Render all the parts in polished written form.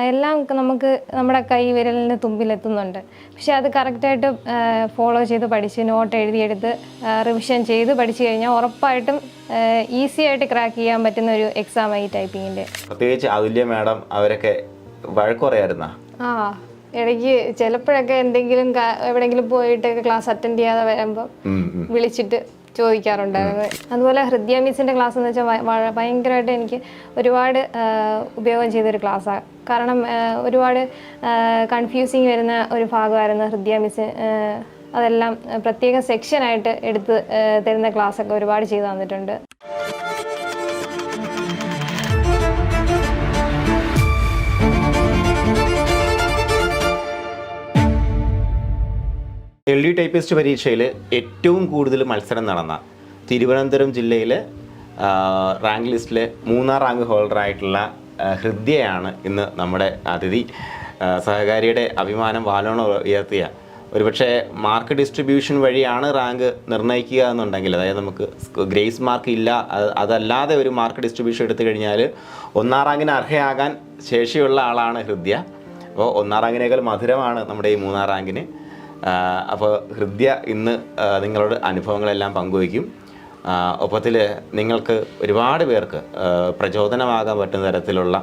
എല്ലാം നമുക്ക് നമ്മുടെ കൈ വിരലിന് തുമ്പിലെത്തുന്നുണ്ട്. പക്ഷെ അത് കറക്റ്റായിട്ട് ഫോളോ ചെയ്ത് പഠിച്ച് നോട്ട് എഴുതിയെടുത്ത് റിവിഷൻ ചെയ്ത് പഠിച്ചു കഴിഞ്ഞാൽ ഉറപ്പായിട്ടും ഈസി ആയിട്ട് ക്രാക്ക് ചെയ്യാൻ പറ്റുന്ന ഒരു എക്സാമായി ടൈപ്പിങ്ങിൻ്റെ. പ്രത്യേകിച്ച് അതുല്യ മാഡം അവരൊക്കെ വഴക്ക് പറയായിരുന്ന ഇടയ്ക്ക് ചിലപ്പോഴൊക്കെ എന്തെങ്കിലും എവിടെയെങ്കിലും പോയിട്ട് ക്ലാസ് അറ്റൻഡ് ചെയ്യാതെ വരുമ്പോൾ വിളിച്ചിട്ട് ചോദിക്കാറുണ്ടായിരുന്നു. അതുപോലെ ഹൃദ്യ മിസ്സിൻ്റെ ക്ലാസ് എന്ന് വെച്ചാൽ ഭയങ്കരമായിട്ട് എനിക്ക് ഒരുപാട് ഉപയോഗം ചെയ്തൊരു ക്ലാസ്സാണ്. കാരണം ഒരുപാട് കൺഫ്യൂസിങ് വരുന്ന ഒരു ഭാഗമായിരുന്നു ഹൃദ്യ മിസ്. അതെല്ലാം പ്രത്യേക സെക്ഷനായിട്ട് എടുത്ത് തരുന്ന ക്ലാസ്സൊക്കെ ഒരുപാട് ചെയ്തു തന്നിട്ടുണ്ട്. LD ടൈപ്പിസ്റ്റ് പരീക്ഷയിൽ ഏറ്റവും കൂടുതൽ മത്സരം നടന്ന തിരുവനന്തപുരം ജില്ലയിലെ റാങ്ക് ലിസ്റ്റിലെ 3-ാം റാങ്ക് ഹോൾഡറായിട്ടുള്ള ഹൃദ്യയാണ് ഇന്ന് നമ്മുടെ അതിഥി. സഹകാരിയുടെ അഭിമാനം വാലോണം ഉയർത്തിയ, ഒരുപക്ഷെ മാർക്ക് ഡിസ്ട്രിബ്യൂഷൻ വഴിയാണ് റാങ്ക് നിർണ്ണയിക്കുക എന്നുണ്ടെങ്കിൽ, അതായത് നമുക്ക് ഗ്രേസ് മാർക്ക് ഇല്ല, അതല്ലാതെ ഒരു മാർക്ക് ഡിസ്ട്രിബ്യൂഷൻ എടുത്തു കഴിഞ്ഞാൽ 1-ാം റാങ്കിന് അർഹയാകാൻ ശേഷിയുള്ള ആളാണ് ഹൃദ്യ. അപ്പോൾ 1-ാം റാങ്കിനേക്കാൾ മധുരമാണ് നമ്മുടെ ഈ 3-ാം റാങ്കിന്. അപ്പോൾ ഹൃദ്യ ഇന്ന് നിങ്ങളോട് അനുഭവങ്ങളെല്ലാം പങ്കുവയ്ക്കും. ഒപ്പത്തിൽ നിങ്ങൾക്ക് ഒരുപാട് പേർക്ക് പ്രചോദനമാകാൻ പറ്റുന്ന തരത്തിലുള്ള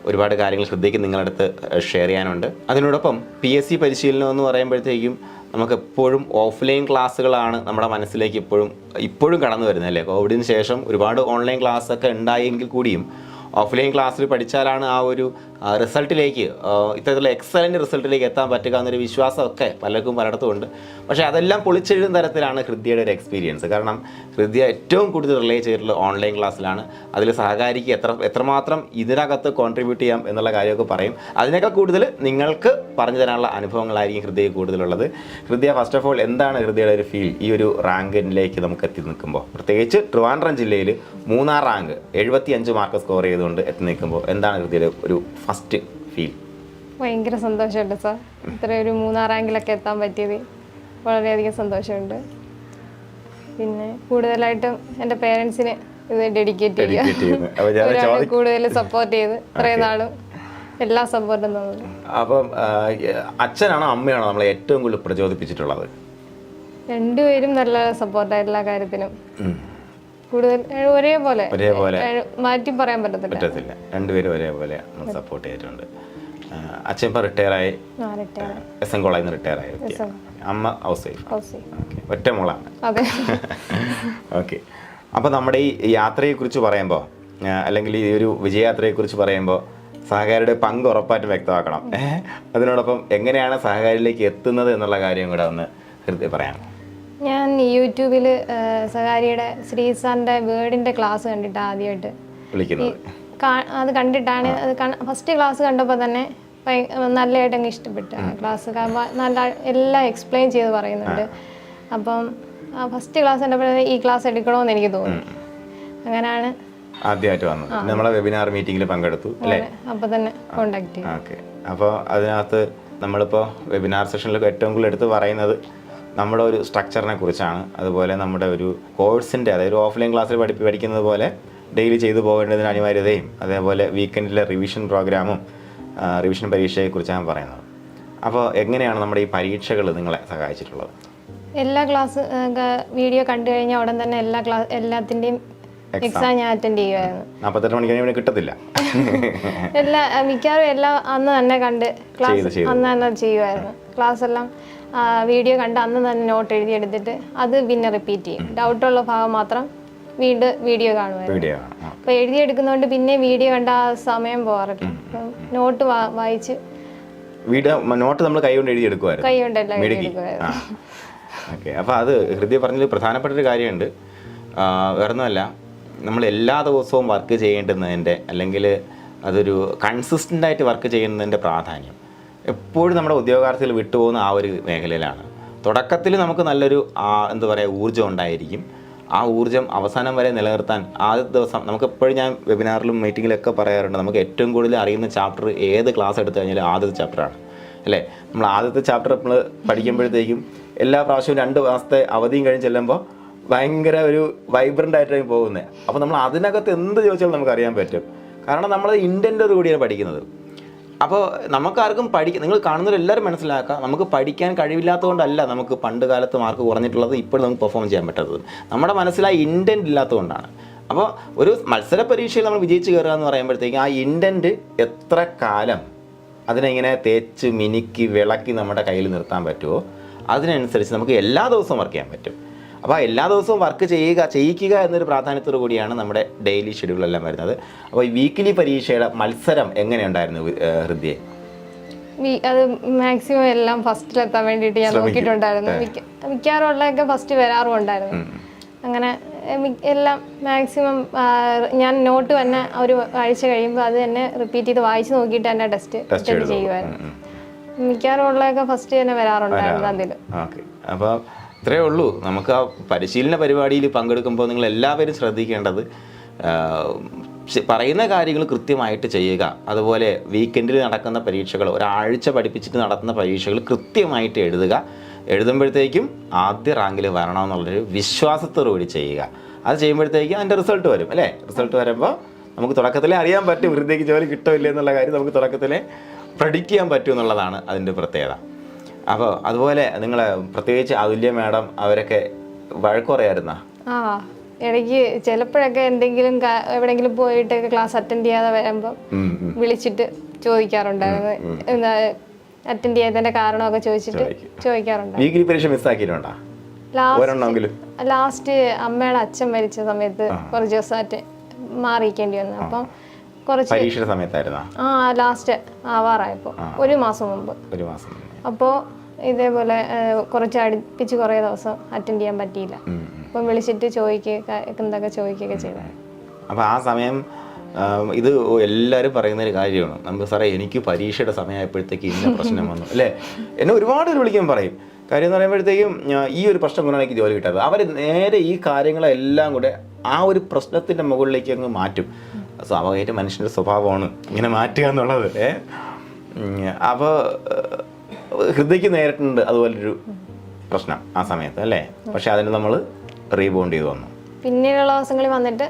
ഒരുപാട് കാര്യങ്ങൾ ഹൃദ്യയ്ക്ക് നിങ്ങളുടെ അടുത്ത് ഷെയർ ചെയ്യാനുണ്ട്. അതിനോടൊപ്പം PSC പരിശീലനം എന്ന് പറയുമ്പോഴത്തേക്കും നമുക്കെപ്പോഴും ഓഫ്ലൈൻ ക്ലാസ്സുകളാണ് നമ്മുടെ മനസ്സിലേക്ക് ഇപ്പോഴും കടന്നു വരുന്നത്, അല്ലേ? കോവിഡിന് ശേഷം ഒരുപാട് ഓൺലൈൻ ക്ലാസ്സൊക്കെ ഉണ്ടായെങ്കിൽ കൂടിയും ഓഫ്ലൈൻ ക്ലാസ്സിൽ പഠിച്ചാലാണ് ആ ഒരു റിസൾട്ടിലേക്ക്, ഇത്തരത്തിലുള്ള എക്സലൻ്റ് റിസൾട്ടിലേക്ക് എത്താൻ പറ്റുക എന്നൊരു വിശ്വാസമൊക്കെ പലർക്കും പലയിടത്തും ഉണ്ട്. പക്ഷേ അതെല്ലാം പൊളിച്ചെഴുതുന്ന തരത്തിലാണ് ഹൃദ്യയുടെ ഒരു എക്സ്പീരിയൻസ്. കാരണം ഹൃദ്യ ഏറ്റവും കൂടുതൽ റിലേ ചെയ്തിട്ടുള്ള ഓൺലൈൻ ക്ലാസ്സിലാണ്. അതിൽ സഹകാരിക്ക് എത്രമാത്രം ഇതിനകത്ത് കോൺട്രിബ്യൂട്ട് ചെയ്യാം എന്നുള്ള കാര്യമൊക്കെ പറയും. അതിനേക്കാൾ കൂടുതൽ നിങ്ങൾക്ക് പറഞ്ഞു തരാനുള്ള അനുഭവങ്ങളായിരിക്കും ഹൃദ്യയ്ക്ക് കൂടുതലുള്ളത്. ഹൃദ്യ, ഫസ്റ്റ് ഓഫ് ഓൾ എന്താണ് ഹൃദ്യയുടെ ഒരു ഫീൽ ഈ ഒരു റാങ്കിലേക്ക് നമുക്ക് എത്തി നിൽക്കുമ്പോൾ? പ്രത്യേകിച്ച് ട്രിവാൻഡ്രം ജില്ലയിൽ 3-ാം റാങ്ക് 75 മാർക്ക് സ്കോർ ചെയ്തുകൊണ്ട് എത്തി നിൽക്കുമ്പോൾ എന്താണ് ഹൃദ്യയുടെ ഒരു ഫസ്റ്റ് ഫീൽ? ഭയങ്കര സന്തോഷമുണ്ട് സാർ. ഇത്രയൊരു 3-ാം റാങ്കിലൊക്കെ എത്താൻ പറ്റിയത് വളരെയധികം സന്തോഷമുണ്ട്. പിന്നെ കൂടുതലായിട്ടും എൻ്റെ പേരൻസിന് ഇത് ഡെഡിക്കേറ്റ് ചെയ്യുക, കൂടുതൽ സപ്പോർട്ട് ചെയ്ത് ഇത്രയും നാളും എല്ലാ സപ്പോർട്ടും തന്നത്. അപ്പം അച്ഛനാണോ അമ്മയാണോ നമ്മളെ ഏറ്റവും കൂടുതൽ പ്രചോദിപ്പിച്ചിട്ടുള്ളത്? രണ്ടുപേരും നല്ല സപ്പോർട്ടാണ് എല്ലാ കാര്യത്തിനും. കൂടുതൽ ഒരേപോലെ മാറ്റി പറയാൻ പറ്റത്തില്ല. രണ്ടുപേരും ഒരേപോലെ സപ്പോർട്ട് ചെയ്തിട്ടുണ്ട്. അച്ഛൻ ഇപ്പോൾ റിട്ടയറായി, SN കോളേജിൽ നിന്ന് റിട്ടയറായി. അമ്മ ഹൗസ് വൈഫ്, ഒറ്റ മോളാണ്. ഓക്കെ. അപ്പോൾ നമ്മുടെ ഈ യാത്രയെക്കുറിച്ച് പറയുമ്പോൾ, അല്ലെങ്കിൽ ഈ ഒരു വിജയയാത്രയെക്കുറിച്ച് പറയുമ്പോൾ സഹകാരിയുടെ പങ്ക് ഉറപ്പായിട്ടും വ്യക്തമാക്കണം. അതിനോടൊപ്പം എങ്ങനെയാണ് സഹകാരിയിലേക്ക് എത്തുന്നത് എന്നുള്ള കാര്യം കൂടെ ഒന്ന് ഹൃദ്യ പറയാം. ഞാൻ യൂട്യൂബിൽ സഹകാരിയുടെ ശ്രീസാറിൻ്റെ വേർഡിൻ്റെ ക്ലാസ് കണ്ടിട്ടാണ് ആദ്യമായിട്ട് വിളിക്കുന്നത്. അത് കണ്ടിട്ടാണ്, അത് ഫസ്റ്റ് ക്ലാസ് കണ്ടപ്പോൾ തന്നെ നല്ലതായിട്ട് അങ്ങ് ഇഷ്ടപ്പെട്ടു ക്ലാസ്. നല്ല എല്ലാം എക്സ്പ്ലെയിൻ ചെയ്ത് പറയുന്നുണ്ട്. അപ്പം ഫസ്റ്റ് ക്ലാസ് കണ്ടപ്പോൾ ഈ ക്ലാസ് എടുക്കണമെന്ന് എനിക്ക് തോന്നി. അങ്ങനെയാണ് ആദ്യമായിട്ട് വന്നത്. നമ്മളെ വെബിനാർ മീറ്റിംഗിൽ പങ്കെടുത്തു അല്ലേ? അപ്പോൾ തന്നെ കോണ്ടാക്ട് ചെയ്തു. ഓക്കെ. അപ്പോൾ അതിനകത്ത് നമ്മളിപ്പോൾ വെബിനാർ സെഷനിലൊക്കെ ഏറ്റവും കൂടുതൽ എടുത്ത് പറയുന്നത് നമ്മുടെ ഒരു സ്ട്രക്ചറിനെ കുറിച്ചാണ്. അതുപോലെ നമ്മുടെ ഒരു കോഴ്സിൻ്റെ, അതായത് ഓഫ്ലൈൻ ക്ലാസ്സിൽ പഠിക്കുന്നത് പോലെ ഡെയിലി ചെയ്തു പോകേണ്ടതിന് അനിവാര്യതയും, അതേപോലെ വീക്കെൻഡിലെ റിവിഷൻ പ്രോഗ്രാമും റിവിഷൻ പരീക്ഷയെക്കുറിച്ചാണ് പറയുന്നത്. അപ്പോൾ എങ്ങനെയാണ് നമ്മുടെ ഈ പരീക്ഷകൾ നിങ്ങളെ സഹായിച്ചിട്ടുള്ളത്? എല്ലാ ക്ലാസ് വീഡിയോ കണ്ടു കഴിഞ്ഞാൽ ഉടൻ തന്നെ എല്ലാത്തിൻ്റെയും എക്സാം ഞാൻ അറ്റൻഡ് ചെയ്യുമായിരുന്നു. 48 മണിക്കൂർ കിട്ടത്തില്ല. മിക്കവാറും എല്ലാം അന്ന് തന്നെ കണ്ട് ക്ലാസ് അന്ന് തന്നെ ചെയ്യുമായിരുന്നു. ക്ലാസ് എല്ലാം വീഡിയോ കണ്ട് അന്ന് തന്നെ നോട്ട് എഴുതിയെടുത്തിട്ട് അത് പിന്നെ റിപ്പീറ്റ് ചെയ്യും. ഡൗട്ടുള്ള ഭാഗം മാത്രം വീണ്ടും വീഡിയോ കാണുമായിരുന്നു. അപ്പോൾ എഴുതിയെടുക്കുന്നതുകൊണ്ട് പിന്നെ വീഡിയോ കണ്ട ആ സമയം പോകാറില്ല. നോട്ട് വായിച്ച് നോട്ട് നമ്മൾ കൈ കൊണ്ട് എഴുതിയെടുക്കുമായിരുന്നു. കൈ കൊണ്ടെല്ലാം എഴുതിയെടുക്കുമായിരുന്നു. ഓക്കെ. അപ്പോൾ അത് ഹൃദ്യ പറഞ്ഞതിൽ പ്രധാനപ്പെട്ടൊരു കാര്യമുണ്ട്. വേറൊന്നുമല്ല, നമ്മൾ എല്ലാ ദിവസവും വർക്ക് ചെയ്യേണ്ടുന്നതിൻ്റെ, അല്ലെങ്കിൽ അതൊരു കൺസിസ്റ്റൻ്റായിട്ട് വർക്ക് ചെയ്യുന്നതിൻ്റെ പ്രാധാന്യം എപ്പോഴും നമ്മുടെ ഉദ്യോഗാർത്ഥികൾ വിട്ടുപോകുന്ന ആ ഒരു മേഖലയിലാണ്. തുടക്കത്തിൽ നമുക്ക് നല്ലൊരു എന്താ പറയുക ഊർജ്ജം ഉണ്ടായിരിക്കും. ആ ഊർജ്ജം അവസാനം വരെ നിലനിർത്താൻ ആദ്യത്തെ ദിവസം നമുക്കെപ്പോഴും, ഞാൻ വെബിനാറിലും മീറ്റിങ്ങിലൊക്കെ പറയാറുണ്ട്, നമുക്ക് ഏറ്റവും കൂടുതൽ അറിയുന്ന ചാപ്റ്റർ ഏത് ക്ലാസ് എടുത്തു കഴിഞ്ഞാൽ ആദ്യത്തെ ചാപ്റ്ററാണ്, അല്ലേ? നമ്മൾ ആദ്യത്തെ ചാപ്റ്റർ നമ്മൾ പഠിക്കുമ്പോഴത്തേക്കും എല്ലാ പ്രാവശ്യവും 2 മാസത്തെ അവധിയും കഴിഞ്ഞ് ചെല്ലുമ്പോൾ ഭയങ്കര ഒരു വൈബ്രൻ്റ് ആയിട്ടാണ് പോകുന്നത്. അപ്പോൾ നമ്മൾ അതിനകത്ത് എന്ത് ചോദിച്ചാലും നമുക്ക് അറിയാൻ പറ്റും. കാരണം നമ്മൾ ഇൻറ്റൻറ്റോട് കൂടിയാണ് പഠിക്കുന്നത്. അപ്പോൾ നമുക്കാർക്കും നിങ്ങൾ കാണുന്നവരെല്ലാവരും മനസ്സിലാക്കുക, നമുക്ക് പഠിക്കാൻ കഴിവില്ലാത്തതുകൊണ്ടല്ല നമുക്ക് പണ്ട് കാലത്ത് മാർക്ക് കുറഞ്ഞിട്ടുള്ളത്, ഇപ്പോൾ നമുക്ക് പെർഫോം ചെയ്യാൻ പറ്റാത്തത് നമ്മുടെ മനസ്സിൽ ആ ഇൻറ്റൻറ്റ് ഇല്ലാത്തതുകൊണ്ടാണ്. അപ്പോൾ ഒരു മത്സര പരീക്ഷയിൽ നമ്മൾ വിജയിച്ച് കയറുക എന്ന് പറയുമ്പോഴത്തേക്കും ആ ഇൻറ്റൻറ്റ് എത്ര കാലം അതിനെങ്ങനെ തേച്ച് മിനുക്കി വിളക്കി നമ്മുടെ കയ്യിൽ നിർത്താൻ പറ്റുമോ അതിനനുസരിച്ച് നമുക്ക് എല്ലാ ദിവസവും വർക്ക് ചെയ്യാൻ പറ്റും. അപ്പോൾ എല്ലാ ദിവസവും വർക്ക് ചെയ്യിക്കുക എന്നൊരു പ്രാധാന്യത്തോടു കൂടിയാണ് നമ്മുടെ ഡെയിലി ഷെഡ്യൂളെല്ലാം വരുന്നത്. അപ്പോൾ ഈ വീക്കിലി പരീക്ഷയുടെ മത്സരം എങ്ങനെയുണ്ടായിരുന്നു ഹൃദ്യയെ? അത് മാക്സിമം എല്ലാം ഫസ്റ്റിലെത്താൻ വേണ്ടിയിട്ട് ഞാൻ നോക്കിയിട്ടുണ്ടായിരുന്നു. മിക്കാറുള്ളതൊക്കെ ഫസ്റ്റ് വരാറും ഉണ്ടായിരുന്നു. അങ്ങനെ എല്ലാം മാക്സിമം ഞാൻ നോട്ട് തന്നെ ഒരു ആഴ്ച കഴിയുമ്പോൾ അത് തന്നെ റിപ്പീറ്റ് ചെയ്ത് വായിച്ച് നോക്കിയിട്ട് തന്നെ ടെസ്റ്റ് ചെയ്യുമായിരുന്നു. മിക്കാറുള്ളതൊക്കെ ഫസ്റ്റ് തന്നെ വരാറുണ്ടായിരുന്നു അതിൽ. അപ്പോൾ ഇത്രയേ ഉള്ളൂ. നമുക്ക് ആ പരിശീലന പരിപാടിയിൽ പങ്കെടുക്കുമ്പോൾ നിങ്ങൾ എല്ലാവരും ശ്രദ്ധിക്കേണ്ടത് പറയുന്ന കാര്യങ്ങൾ കൃത്യമായിട്ട് ചെയ്യുക. അതുപോലെ വീക്കെൻഡിൽ നടക്കുന്ന പരീക്ഷകൾ, ഒരാഴ്ച പഠിപ്പിച്ചിട്ട് നടത്തുന്ന പരീക്ഷകൾ കൃത്യമായിട്ട് എഴുതുമ്പോഴത്തേക്കും ആദ്യ റാങ്കിൽ വരണമെന്നുള്ളൊരു വിശ്വാസത്തോടുകൂടി ചെയ്യുക. അത് ചെയ്യുമ്പോഴത്തേക്കും അതിൻ്റെ റിസൾട്ട് വരും അല്ലേ? റിസൾട്ട് വരുമ്പോൾ നമുക്ക് തുടക്കത്തിലേ അറിയാൻ പറ്റും ഹൃദയക്ക് ജോലി കിട്ടില്ല എന്നുള്ള കാര്യം നമുക്ക് തുടക്കത്തിലേ പ്രഡിക്റ്റ് ചെയ്യാൻ പറ്റും എന്നുള്ളതാണ് അതിൻ്റെ പ്രത്യേകത. അപ്പോൾ അതുപോലെ നിങ്ങൾ പ്രത്യേകിച്ച് അതുല്യ മാഡം അവരൊക്കെ വഴക്ക് പറയായിരുന്ന? ഇടയ്ക്ക് ചിലപ്പോഴൊക്കെ എന്തെങ്കിലും എവിടെയെങ്കിലും പോയിട്ട് ക്ലാസ് അറ്റൻഡ് ചെയ്യാതെ വരുമ്പോൾ വിളിച്ചിട്ട് ചോദിക്കാറുണ്ടായിരുന്നു. എന്താ അറ്റൻഡ് ചെയ്യാത്തതിന്റെ കാരണമൊക്കെ ചോദിക്കാറുണ്ട്. വീക്കിലി പരീക്ഷ മിസ്സാക്കിയിട്ടുണ്ടോ? ലാസ്റ്റ് അമ്മയുടെ അച്ഛൻ മരിച്ച സമയത്ത് കുറച്ച് ദിവസമായിട്ട് മാറിയിരിക്കേണ്ടി വന്നു. അപ്പം കുറച്ച് പരീക്ഷയുടെ സമയത്തായിരുന്നു. ലാസ്റ്റ് ആവാറായപ്പോ ഒരു മാസം മുമ്പ്. അപ്പോൾ ഇതേപോലെ കുറച്ച് അടുപ്പിച്ച് കുറേ ദിവസം അറ്റൻഡ് ചെയ്യാൻ പറ്റിയില്ല. അപ്പം വിളിച്ചിട്ട് എന്തൊക്കെ ചോദിക്കുകയൊക്കെ ചെയ്താൽ. അപ്പോൾ ആ സമയം ഇത് എല്ലാവരും പറയുന്നൊരു കാര്യമാണ്. നമുക്ക് സാറേ എനിക്ക് പരീക്ഷയുടെ സമയമായപ്പോഴത്തേക്ക് ഇന്ന പ്രശ്നം വന്നു അല്ലേ, എന്നെ ഒരുപാട് പേര് വിളിക്കാൻ പറയും. കാര്യം എന്ന് പറയുമ്പോഴത്തേക്കും ഈ ഒരു പ്രശ്നം കൊണ്ടാണ് എനിക്ക് ജോലി കിട്ടാത്തത്. അവർ നേരെ ഈ കാര്യങ്ങളെല്ലാം കൂടെ ആ ഒരു പ്രശ്നത്തിൻ്റെ മുകളിലേക്ക് അങ്ങ് മാറ്റും. സ്വാഭാവികമായിട്ട് മനുഷ്യൻ്റെ സ്വഭാവമാണ് ഇങ്ങനെ മാറ്റുക എന്നുള്ളത്. അപ്പോൾ ഹൃദയക്ക് നേരിട്ടുണ്ട് അതുപോലൊരു പ്രശ്നം ആ സമയത്ത് അല്ലേ. പക്ഷെ അതിന് നമ്മൾ റീബൗണ്ട് ചെയ്ത് വന്നു. പിന്നീടുള്ള ദിവസങ്ങളിൽ വന്നിട്ട്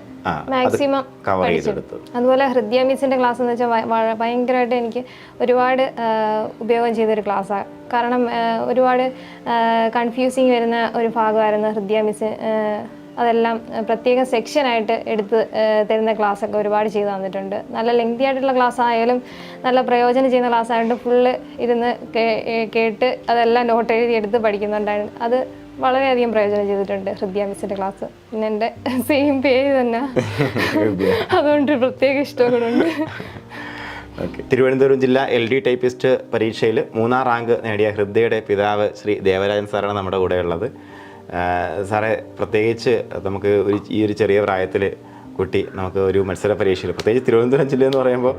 മാക്സിമം കവർ ചെയ്തെടുത്തു. അതുപോലെ ഹൃദ്യ മിസ്സിൻ്റെ ക്ലാസ് എന്ന് വെച്ചാൽ ഭയങ്കരമായിട്ട് എനിക്ക് ഒരുപാട് ഉപയോഗം ചെയ്തൊരു ക്ലാസ്സാണ്. കാരണം ഒരുപാട് കൺഫ്യൂസിങ് വരുന്ന ഒരു ഭാഗമായിരുന്നു ഹൃദ്യ മിസ്. അതെല്ലാം പ്രത്യേക സെക്ഷനായിട്ട് എടുത്ത് തരുന്ന ക്ലാസ്സൊക്കെ ഒരുപാട് ചെയ്തു തന്നിട്ടുണ്ട്. നല്ല ലെങ്തി ആയിട്ടുള്ള ക്ലാസ് ആയാലും നല്ല പ്രയോജനം ചെയ്യുന്ന ക്ലാസ് ആയിട്ട് ഫുള്ള് ഇരുന്ന് കേട്ട് അതെല്ലാം നോട്ട് എഴുതി എടുത്ത് പഠിക്കുന്നുണ്ടായിരുന്നു. അത് വളരെയധികം പ്രയോജനം ചെയ്തിട്ടുണ്ട് ഹൃദ്യ മിസ്സിൻ്റെ ക്ലാസ്. പിന്നെ എൻ്റെ സെയിം പേര് തന്നെ, അതുകൊണ്ട് പ്രത്യേക ഇഷ്ടം കൂടെ ഉണ്ട്. തിരുവനന്തപുരം ജില്ല LD ടൈപ്പിസ്റ്റ് പരീക്ഷയിൽ 3ാം റാങ്ക് നേടിയ ഹൃദ്യയുടെ പിതാവ് ശ്രീ ദേവരാജൻ സാറാണ് നമ്മുടെ കൂടെ ഉള്ളത്. സാറേ, പ്രത്യേകിച്ച് നമുക്ക് ഈ ഒരു ചെറിയ പ്രായത്തിൽ കുട്ടി നമുക്ക് ഒരു മത്സര പരീക്ഷയിൽ, പ്രത്യേകിച്ച് തിരുവനന്തപുരം ജില്ല എന്ന് പറയുമ്പോൾ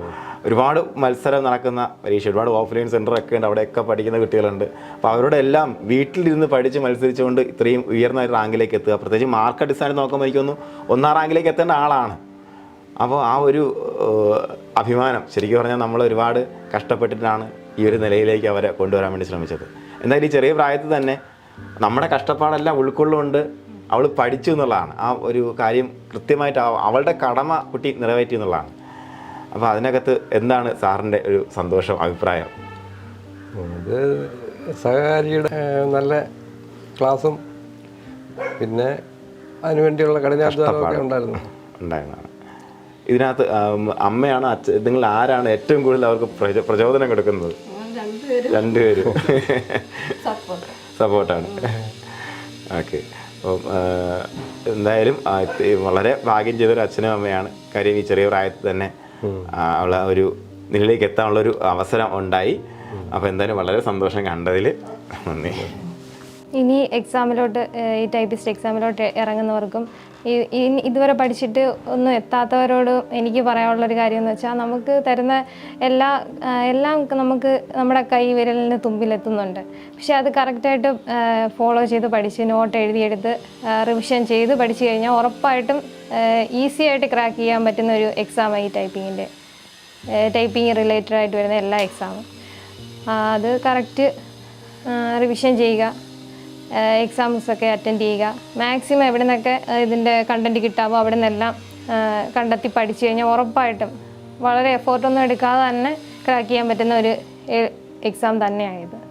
ഒരുപാട് മത്സരം നടക്കുന്ന പരീക്ഷ, ഒരുപാട് ഓഫ്ലൈൻ സെൻ്ററൊക്കെ ഉണ്ട്, അവിടെയൊക്കെ പഠിക്കുന്ന കുട്ടികളുണ്ട്. അപ്പോൾ അവരോട് എല്ലാം വീട്ടിലിരുന്ന് പഠിച്ച് മത്സരിച്ചുകൊണ്ട് ഇത്രയും ഉയർന്ന ഒരു റാങ്കിലേക്ക് എത്തുക, പ്രത്യേകിച്ച് മാർക്ക് അടിസ്ഥാനം നോക്കുമ്പോൾ എനിക്കൊന്ന് 1ാം റാങ്കിലേക്ക് എത്തേണ്ട ആളാണ്. അപ്പോൾ ആ ഒരു അഭിമാനം ശരിക്കും പറഞ്ഞാൽ നമ്മൾ ഒരുപാട് കഷ്ടപ്പെട്ടിട്ടാണ് ഈ ഒരു നിലയിലേക്ക് അവരെ കൊണ്ടുവരാൻ വേണ്ടി ശ്രമിച്ചത്. എന്തായാലും ഈ ചെറിയ പ്രായത്തിൽ തന്നെ നമ്മുടെ കഷ്ടപ്പാടെല്ലാം ഉൾക്കൊള്ളുകൊണ്ട് അവൾ പഠിച്ചു എന്നുള്ളതാണ്. ആ ഒരു കാര്യം കൃത്യമായിട്ട് അവളുടെ കടമ കുട്ടി നിറവേറ്റി എന്നുള്ളതാണ്. അപ്പോൾ അതിനകത്ത് എന്താണ് സാറിൻ്റെ ഒരു സന്തോഷം, അഭിപ്രായം? അത് സഹകാരിയുടെ നല്ല ക്ലാസ്സും പിന്നെ അതിനുവേണ്ടിയുള്ള കഠിനാധ്വാനമൊക്കെ ഉണ്ടായിരുന്നു. ഇതിനകത്ത് അമ്മയാണ് നിങ്ങൾ ആരാണ് ഏറ്റവും കൂടുതൽ അവർക്ക് പ്രചോദനം കൊടുക്കുന്നത്? രണ്ടുപേരും സപ്പോർട്ടാണ്. ഓക്കെ. അപ്പം എന്തായാലും വളരെ ഭാഗ്യം ചെയ്തൊരു അച്ഛനും അമ്മയാണ്. കാര്യം ഈ ചെറിയ പ്രായത്തിൽ തന്നെ അവളെ ഒരു നിലയിലേക്ക് എത്താനുള്ളൊരു അവസരം ഉണ്ടായി. അപ്പോൾ എന്തായാലും വളരെ സന്തോഷം കണ്ടതിൽ. നന്ദി. ഇനി എക്സാമിലോട്ട്, ഈ ടൈപ്പിസ്റ്റ് എക്സാമിലോട്ട് ഇറങ്ങുന്നവർക്കും ഇതുവരെ പഠിച്ചിട്ട് ഒന്നും എത്താത്തവരോട് എനിക്ക് പറയാനുള്ളൊരു കാര്യം എന്ന് വെച്ചാൽ, നമുക്ക് തരുന്ന എല്ലാം നമുക്ക് നമ്മുടെ കൈ വിരലിന് തുമ്പിലെത്തുന്നുണ്ട്. പക്ഷെ അത് കറക്റ്റായിട്ട് ഫോളോ ചെയ്ത് പഠിച്ച് നോട്ട് എഴുതിയെടുത്ത് റിവിഷൻ ചെയ്ത് പഠിച്ചു കഴിഞ്ഞാൽ ഉറപ്പായിട്ടും ഈസി ആയിട്ട് ക്രാക്ക് ചെയ്യാൻ പറ്റുന്ന ഒരു എക്സാമാണ് ഈ ടൈപ്പിംഗ് റിലേറ്റഡ് ആയിട്ട് വരുന്ന എല്ലാ എക്സാമും. അത് കറക്റ്റ് റിവിഷൻ ചെയ്യുക, എക്സാംസൊക്കെ അറ്റൻഡ് ചെയ്യുക, മാക്സിമം എവിടെ നിന്നൊക്കെ ഇതിൻ്റെ കണ്ടൻറ്റ് കിട്ടാമോ അവിടെ നിന്നെല്ലാം കണ്ടെത്തി പഠിച്ചു കഴിഞ്ഞാൽ ഉറപ്പായിട്ടും വളരെ എഫോർട്ടൊന്നും എടുക്കാതെ തന്നെ ക്രാക്ക് ചെയ്യാൻ പറ്റുന്ന ഒരു എക്സാം തന്നെയായത്.